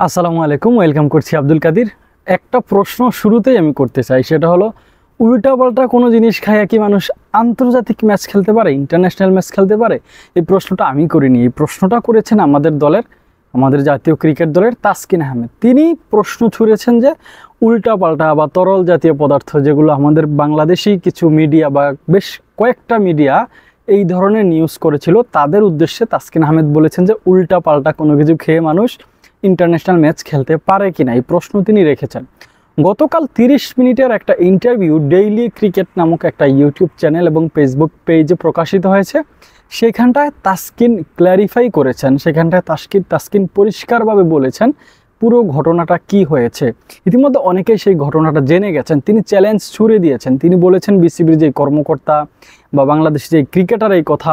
আসসালামু আলাইকুম, ওয়েলকাম করছি আব্দুল কাদির। একটা প্রশ্ন শুরুতেই আমি করতে চাই, সেটা হলো উল্টাপাল্টা কোনো জিনিস খাইয়া কি মানুষ আন্তর্জাতিক ম্যাচ খেলতে পারে, ইন্টারন্যাশনাল ম্যাচ খেলতে পারে? এই প্রশ্নটা আমি করিনি, এই প্রশ্নটা করেছেন আমাদের জাতীয় ক্রিকেট দলের তাসকিন আহমেদ। তিনি প্রশ্ন ছুঁড়েছেন যে উল্টাপাল্টা বা তরল জাতীয় পদার্থ, যেগুলো আমাদের বাংলাদেশি কিছু মিডিয়া বা বেশ কয়েকটা মিডিয়া এই ধরনের নিউজ করেছিল, তাদের উদ্দেশ্যে তাসকিন আহমেদ বলেছেন যে উল্টাপাল্টা কোনো কিছু খেয়ে মানুষ ইন্টারন্যাশনাল ম্যাচ খেলতে পারে কিনা, এই প্রশ্ন তিনি রেখেছেন। গতকাল 30 মিনিটের একটা ইন্টারভিউ ডেইলি ক্রিকেট নামক একটা ইউটিউব চ্যানেল এবং ফেসবুক পেজে প্রকাশিত হয়েছে। সেখানটায় তাসকিন ক্ল্যারিফাই করেছেন, সেখানটায় তাসকিন পরিষ্কারভাবে বলেছেন পুরো ঘটনাটা কি হয়েছে। ইতিমধ্যে অনেকেই সেই ঘটনাটা জেনে গেছেন। তিনি চ্যালেঞ্জ ছুড়ে দিয়েছেন, তিনি বলেছেন বিসিবির যে কর্মকর্তা বা বাংলাদেশের যে ক্রিকেটার এই কথা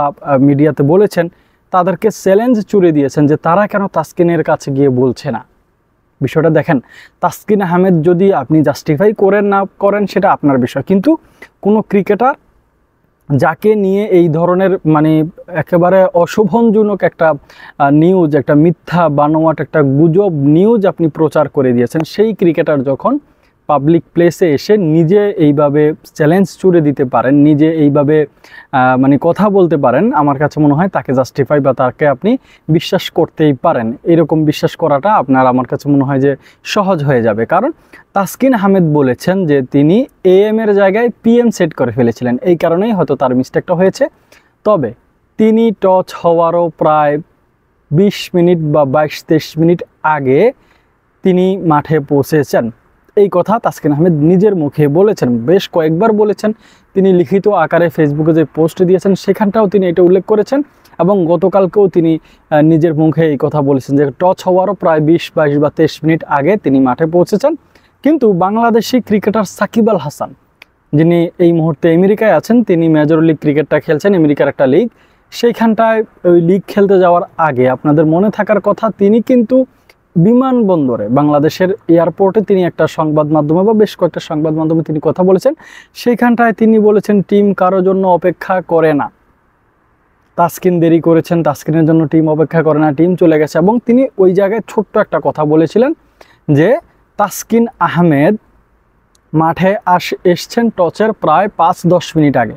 মিডিয়াতে বলেছেন, তাদেরকে চ্যালেঞ্জ ছুড়ে দিয়েছেন যে তারা কেন তাসকিনের কাছে গিয়ে বলছে না। বিষয়টা দেখেন, তাসকিন আহমেদ যদি আপনি জাস্টিফাই করেন না করেন সেটা আপনার বিষয়, কিন্তু কোনো ক্রিকেটার যাকে নিয়ে এই ধরনের একেবারে অশোভনজনক একটা নিউজ, একটা মিথ্যা বানোয়াট একটা গুজব নিউজ আপনি প্রচার করে দিয়েছেন, সেই ক্রিকেটার যখন পাবলিক প্লেসে এসে নিজে এইভাবে চ্যালেঞ্জ ছুড়ে দিতে পারেন, নিজে এইভাবে কথা বলতে পারেন, আমার কাছে মনে হয় তাকে জাস্টিফাই বা তাকে আপনি বিশ্বাস করতেই পারেন। এরকম বিশ্বাস করাটা আমার কাছে মনে হয় যে সহজ হয়ে যাবে। কারণ তাসকিন আহমেদ বলেছেন যে তিনি AM এর জায়গায় PM সেট করে ফেলেছিলেন, এই কারণেই হয়তো তার মিস্টেকটা হয়েছে। তবে তিনি টচ হওয়ারও প্রায় 20 মিনিট বা 22-23 মিনিট আগে তিনি মাঠে পৌঁছেছেন। এই কথা তাসকিন আহমেদ নিজের মুখে বলেছেন, বেশ কয়েকবার বলেছেন। তিনি লিখিত আকারে ফেসবুকে যে পোস্ট দিয়েছেন সেখানটাও তিনি এটা উল্লেখ করেছেন, এবং গতকালকেও তিনি নিজের মুখে এই কথা বলেছেন যে টচ হওয়ারও প্রায় 20, 22 বা 23 মিনিট আগে তিনি মাঠে পৌঁছেছেন। কিন্তু বাংলাদেশি ক্রিকেটার সাকিব আল হাসান, যিনি এই মুহূর্তে আমেরিকায় আছেন, তিনি মেজর লিগ ক্রিকেটটা খেলছেন, আমেরিকার একটা লিগ, সেইখানটায় ওই লিগ খেলতে যাওয়ার আগে আপনাদের মনে থাকার কথা, তিনি কিন্তু বিমানবন্দরে, বাংলাদেশের এয়ারপোর্টে তিনি একটা সংবাদ মাধ্যমে বা বেশ কয়েকটা সংবাদ মাধ্যমে তিনি কথা বলেছেন। সেইখানটায় তিনি বলেছেন টিম কারোর জন্য অপেক্ষা করে না, তাসকিন দেরি করেছেন, তাসকিনের জন্য টিম অপেক্ষা করে না, টিম চলে গেছে। এবং তিনি ওই জায়গায় ছোট্ট একটা কথা বলেছিলেন যে তাসকিন আহমেদ মাঠে এসছেন টচের প্রায় 5-10 মিনিট আগে।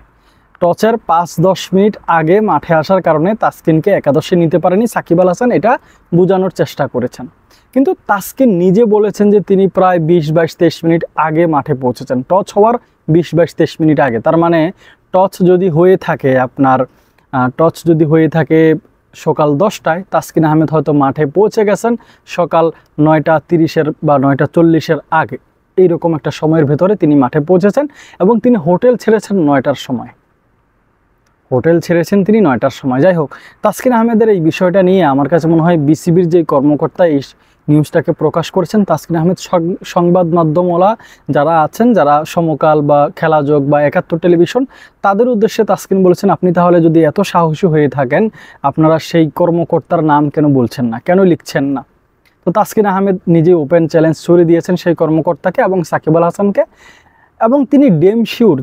টচের 5-10 মিনিট আগে মাঠে আসার কারণে তাসকিনকে একাদশে নিতে পারেনি সাকিব আল হাসান, এটা বোঝানোর চেষ্টা করেছেন। কিন্তু তাসকিন নিজে বলেছেন যে তিনি প্রায় 20, 22, 23 মিনিট আগে মাঠে পৌঁছেছেন, টচ হওয়ার 20, 22, 23 মিনিট আগে। তার মানে টচ যদি হয়ে থাকে সকাল 10টায়, তাসকিন আহমেদ হয়তো মাঠে পৌঁছে গেছেন সকাল 9:30 বা 9:40 আগে। এইরকম একটা সময়ের ভেতরে তিনি মাঠে পৌঁছেছেন, এবং তিনি হোটেল ছেড়েছেন 9টার সময়। যাই হোক, তাসকিন আহমেদের এই বিষয়টা নিয়ে আমার কাছে মনে হয় বিসিবির যে কর্মকর্তা এই নিউজটাকে প্রকাশ করেছেন, তাসকিন আহমেদ সংবাদ মাধ্যমওয়ালা যারা আছেন, যারা সমকাল বা খেলাযোগ বা 71 টেলিভিশন, তাদের উদ্দেশ্যে তাসকিন বলেছেন, আপনি তাহলে যদি এত সাহসী হয়ে থাকেন, আপনারা সেই কর্মকর্তার নাম কেন বলছেন না, কেন লিখছেন না? তো তাসকিন আহমেদ নিজে ওপেন চ্যালেঞ্জ ছুড়ে দিয়েছেন সেই কর্মকর্তাকে এবং সাকিব আল হাসানকে, এবং তিনি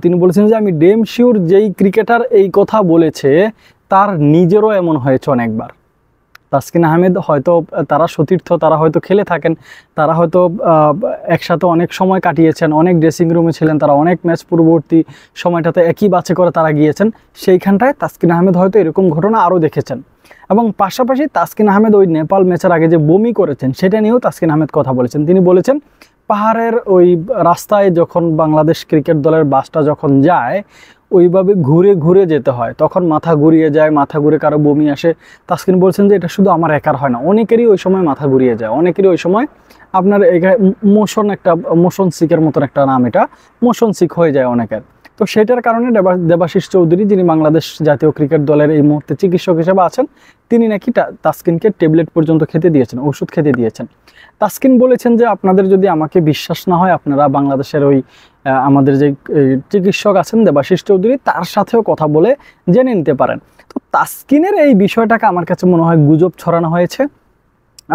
তিনি বলেছেন যে আমি ডেম শিওর যেই ক্রিকেটার এই কথা বলেছে তার নিজেরও এমন হয়েছে অনেকবার। তাসকিন আহমেদ হয়তো, তারা সতীর্থ, তারা হয়তো খেলে থাকেন, তারা হয়তো একসাথে অনেক সময় কাটিয়েছেন, অনেক ড্রেসিং রুমে ছিলেন, তারা অনেক ম্যাচ পূর্ববর্তী সময়টাতে একই বাসে করে তারা গিয়েছেন। সেইখানটায় তাসকিন আহমেদ হয়তো এরকম ঘটনা আরও দেখেছেন। এবং পাশাপাশি তাসকিন আহমেদ ওই নেপাল ম্যাচের আগে যে বমি করেছেন সেটা নিয়েও তাসকিন আহমেদ কথা বলেছেন। তিনি বলেছেন পাহাড়ের ওই রাস্তায় যখন বাংলাদেশ ক্রিকেট দলের বাসটা যখন যায়, ওইভাবে ঘুরে ঘুরে যেতে হয়, তখন মাথা ঘুরিয়ে যায়, মাথা ঘুরে কারো বমি আসে। তাসকিন বলছেন যে এটা শুধু আমার একার হয় না, অনেকেরই ওই সময় মাথা ঘুরিয়ে যায়, অনেকেরই ওই সময় আপনার মোশন সিকের মতন একটা নাম, এটা মোশন সিক হয়ে যায় অনেকের। তো সেটার কারণে দেবাশিস চৌধুরী, যিনি বাংলাদেশ জাতীয় ক্রিকেট দলের এই মুহূর্তে চিকিৎসক হিসেবে আছেন, তিনি নাকি তাসকিনকে ট্যাবলেট পর্যন্ত খেতে দিয়েছেন, ওষুধ খেতে দিয়েছেন। তাসকিন বলেছেন যে আপনাদের যদি আমাকে বিশ্বাস না হয়, আপনারা বাংলাদেশের ওই আমাদের যে চিকিৎসক আছেন দেবাশিস চৌধুরী, তার সাথেও কথা বলে জেনে নিতে পারেন। তো তাসকিনের এই বিষয়টাকে আমার কাছে মনে হয় গুজব ছড়ানো হয়েছে,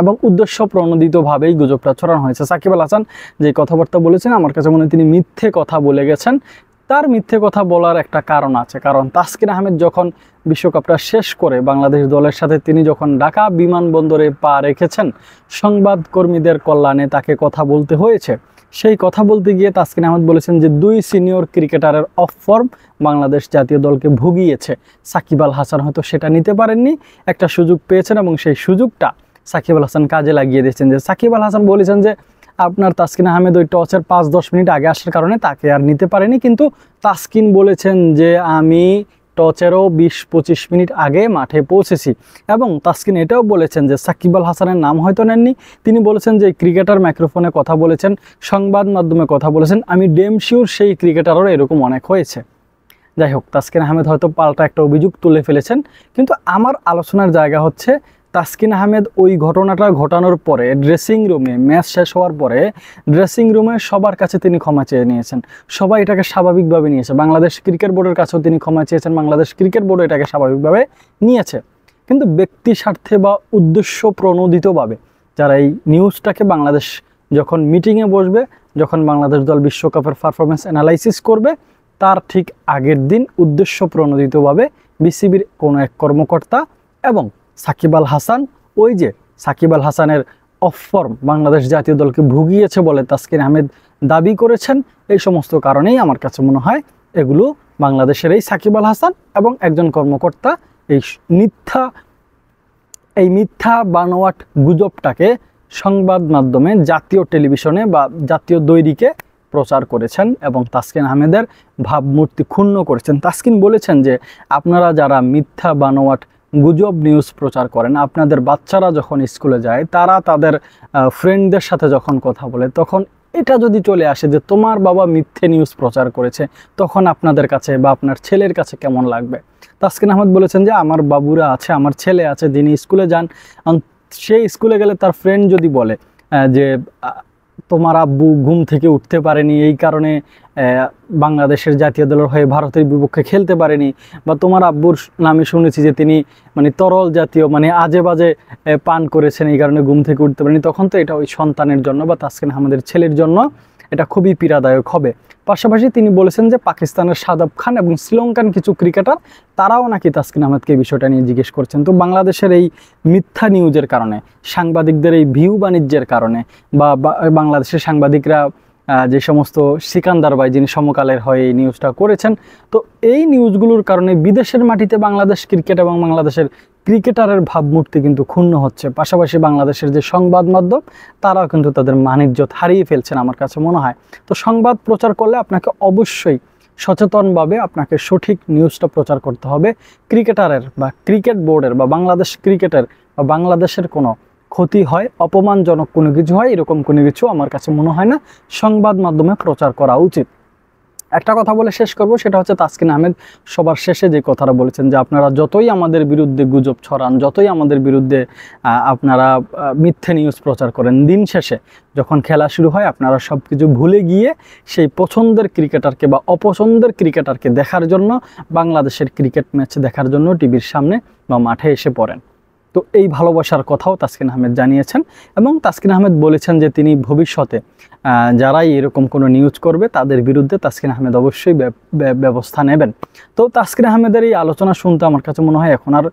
এবং উদ্দেশ্য প্রণোদিতভাবেই গুজবটা ছড়ানো হয়েছে। সাকিব আল হাসান যে কথাবার্তা বলেছেন, আমার কাছে মনে হয় তিনি মিথ্যে কথা বলে গেছেন, তার মিথ্যে কথা বলার একটা কারণ আছে, কারণ তাসকিন আহমেদ যখন বিশ্বকাপটা শেষ করে বাংলাদেশ দলের সাথে তিনি যখন ঢাকা বিমানবন্দরে পা রেখেছেন, সংবাদকর্মীদের কল্যাণে তাকে কথা বলতে হয়েছে। সেই কথা বলতে গিয়ে তাসকিন আহমেদ বলেছেন যে 2 সিনিয়র ক্রিকেটারের অফ ফর্ম বাংলাদেশ জাতীয় দলকে ভুগিয়েছে। সাকিব আল হাসান হয়তো সেটা নিতে পারেননি, একটা সুযোগ পেয়েছেন এবং সেই সুযোগটা সাকিব আল হাসান কাজে লাগিয়ে দিয়েছেন। যে সাকিব আল হাসান বলেছেন যে আপনার তাসকিন আহমেদ ওই টসের 5-10 মিনিট আগে আসার কারণে তাকে আর নিতে পারেনি, কিন্তু তাসকিন বলেছেন যে আমি টচেরও 20-25 মিনিট আগে মাঠে পৌঁছেছি। এবং তাসকিন এটাও বলেছেন যে সাকিব আল হাসানের নাম হয়তো নেননি, তিনি বলেছেন যে ক্রিকেটার মাইক্রোফোনে কথা বলেছেন, সংবাদ মাধ্যমে কথা বলেছেন, আমি ডেম শিওর সেই ক্রিকেটারও এরকম অনেক হয়েছে। যাই হোক, তাসকিন আহমেদ হয়তো পাল্টা একটা অভিযোগ তুলে ফেলেছেন, কিন্তু আমার আলোচনার জায়গা হচ্ছে তাসকিন আহমেদ ওই ঘটনাটা ঘটানোর পরে ড্রেসিং রুমে, ম্যাচ শেষ হওয়ার পরে ড্রেসিং রুমে সবার কাছে তিনি ক্ষমা চেয়ে নিয়েছেন। সবাই এটাকে স্বাভাবিকভাবে নিয়েছে। বাংলাদেশ ক্রিকেট বোর্ডের কাছেও তিনি ক্ষমা চেয়েছেন, বাংলাদেশ ক্রিকেট বোর্ডও এটাকে স্বাভাবিকভাবে নিয়েছে। কিন্তু ব্যক্তি স্বার্থে বা উদ্দেশ্য প্রণোদিতভাবে যারা এই নিউজটাকে বাংলাদেশ যখন মিটিংয়ে বসবে, যখন বাংলাদেশ দল বিশ্বকাপের পারফরমেন্স অ্যানালাইসিস করবে, তার ঠিক আগের দিন উদ্দেশ্য প্রণোদিতভাবে বিসিবির কোনো এক কর্মকর্তা এবং সাকিব আল হাসান, ওই যে সাকিব আল হাসানের অফ ফর্ম বাংলাদেশ জাতীয় দলকে ভুগিয়েছে বলে তাসকিন আহমেদ দাবি করেছেন, এই সমস্ত কারণেই আমার কাছে মনে হয় এগুলো বাংলাদেশের এই সাকিব আল হাসান এবং একজন কর্মকর্তা এই মিথ্যা বানোয়াট গুজবটাকে সংবাদ মাধ্যমে, জাতীয় টেলিভিশনে বা জাতীয় দৈনিকে প্রচার করেছেন এবং তাসকিন আহমেদের ভাবমূর্তি ক্ষুণ্ণ করেছেন। তাসকিন বলেছেন যে আপনারা যারা মিথ্যা বানোয়াট গুজব নিউজ প্রচার করেন, আপনাদের বাচ্চারা যখন স্কুলে যায়, তারা তাদের ফ্রেন্ডদের সাথে যখন কথা বলে, তখন এটা যদি চলে আসে যে তোমার বাবা মিথ্যে নিউজ প্রচার করেছে, তখন আপনাদের কাছে বা আপনার ছেলের কাছে কেমন লাগবে? তাসকিন আহমেদ বলেছেন যে আমার বাবুরা আছে, আমার ছেলে আছে, যিনি স্কুলে যান, সেই স্কুলে গেলে তার ফ্রেন্ড যদি বলে যে তোমার আব্বু ঘুম থেকে উঠতে পারেনি, এই কারণে বাংলাদেশের জাতীয় দলের হয়ে ভারতের বিপক্ষে খেলতে পারেনি, বা তোমার আব্বুর নামে শুনেছি যে তিনি মানে তরল জাতীয় মানে আজে বাজে পান করেছেন, এই কারণে ঘুম থেকে উঠতে পারেনি, তখন তো এটা ওই সন্তানের জন্য বা তাসকিন আহমেদের ছেলের জন্য এটা খুবই পীড়াদায়ক হবে। পাশাপাশি তিনি বলেছেন যে পাকিস্তানের শাদাব খান এবং শ্রীলঙ্কান কিছু ক্রিকেটার তারাও নাকি তাসকিন আহমেদকে এই বিষয়টা নিয়ে জিজ্ঞেস করছেন। তো বাংলাদেশের এই মিথ্যা নিউজের কারণে, সাংবাদিকদের এই ভিউ বাণিজ্যের কারণে, বা বাংলাদেশের সাংবাদিকরা যে সমস্ত সিকান্দার ভাই যিনি সমকালের হয়ে এই নিউজটা করেছেন, তো এই নিউজগুলোর কারণে বিদেশের মাটিতে বাংলাদেশ ক্রিকেট এবং বাংলাদেশের ক্রিকেটারের ভাবমূর্তি কিন্তু ক্ষুণ্ণ হচ্ছে। পাশাপাশি বাংলাদেশের যে সংবাদ মাধ্যম, তারাও কিন্তু তাদের মান-ইজ্জত হারিয়ে ফেলছেন আমার কাছে মনে হয়। তো সংবাদ প্রচার করলে আপনাকে অবশ্যই সচেতনভাবে আপনাকে সঠিক নিউজটা প্রচার করতে হবে। ক্রিকেটারের বা ক্রিকেট বোর্ডের বা বাংলাদেশ ক্রিকেটের বা বাংলাদেশের কোনো ক্ষতি হয়, অপমানজনক কোনো কিছু হয়, এরকম কোনো কিছু আমার কাছে মনে হয় না সংবাদ মাধ্যমে প্রচার করা উচিত। একটা কথা বলে শেষ করব, সেটা হচ্ছে তাসকিন আহমেদ সবার শেষে যে কথাটা বলেছেন যে আপনারা যতই আমাদের বিরুদ্ধে গুজব ছড়ান, যতই আমাদের বিরুদ্ধে আপনারা মিথ্যে নিউজ প্রচার করেন, দিন শেষে যখন খেলা শুরু হয় আপনারা সব কিছু ভুলে গিয়ে সেই পছন্দের ক্রিকেটারকে বা অপছন্দের ক্রিকেটারকে দেখার জন্য, বাংলাদেশের ক্রিকেট ম্যাচ দেখার জন্য টিভির সামনে বা মাঠে এসে পড়েন। তো এই ভালোবাসার কথাও তাসকিন আহমেদ জানিয়েছেন এবং তাসকিন আহমেদ বলেছেন যে তিনি ভবিষ্যতে যারাই এরকম কোনো নিউজ করবে তাদের বিরুদ্ধে তাসকিন আহমেদ অবশ্যই ব্যবস্থা নেবেন। তো তাসকিন আহমেদের এই আলোচনা শুনতে আমার কাছে মনে হয় এখন আর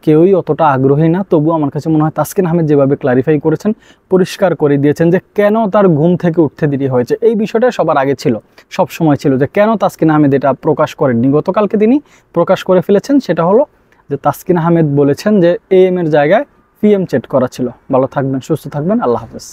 কেউই অতটা আগ্রহী না। তবুও আমার কাছে মনে হয় তাসকিন আহমেদ যেভাবে ক্লারিফাই করেছেন, পরিষ্কার করে দিয়েছেন যে কেন তার ঘুম থেকে উঠতে দেরি হয়েছে, এই বিষয়টা সবার আগে ছিল, সব সময় ছিল যে কেন তাসকিন আহমেদ এটা প্রকাশ করেননি। গতকালকে তিনি প্রকাশ করে ফেলেছেন, সেটা হলো যে তাসকিন আহমেদ বলেছেন যে AM এর জায়গায় PM সেট করা ছিল। ভালো থাকবেন, সুস্থ থাকবেন, আল্লাহ হাফেজ।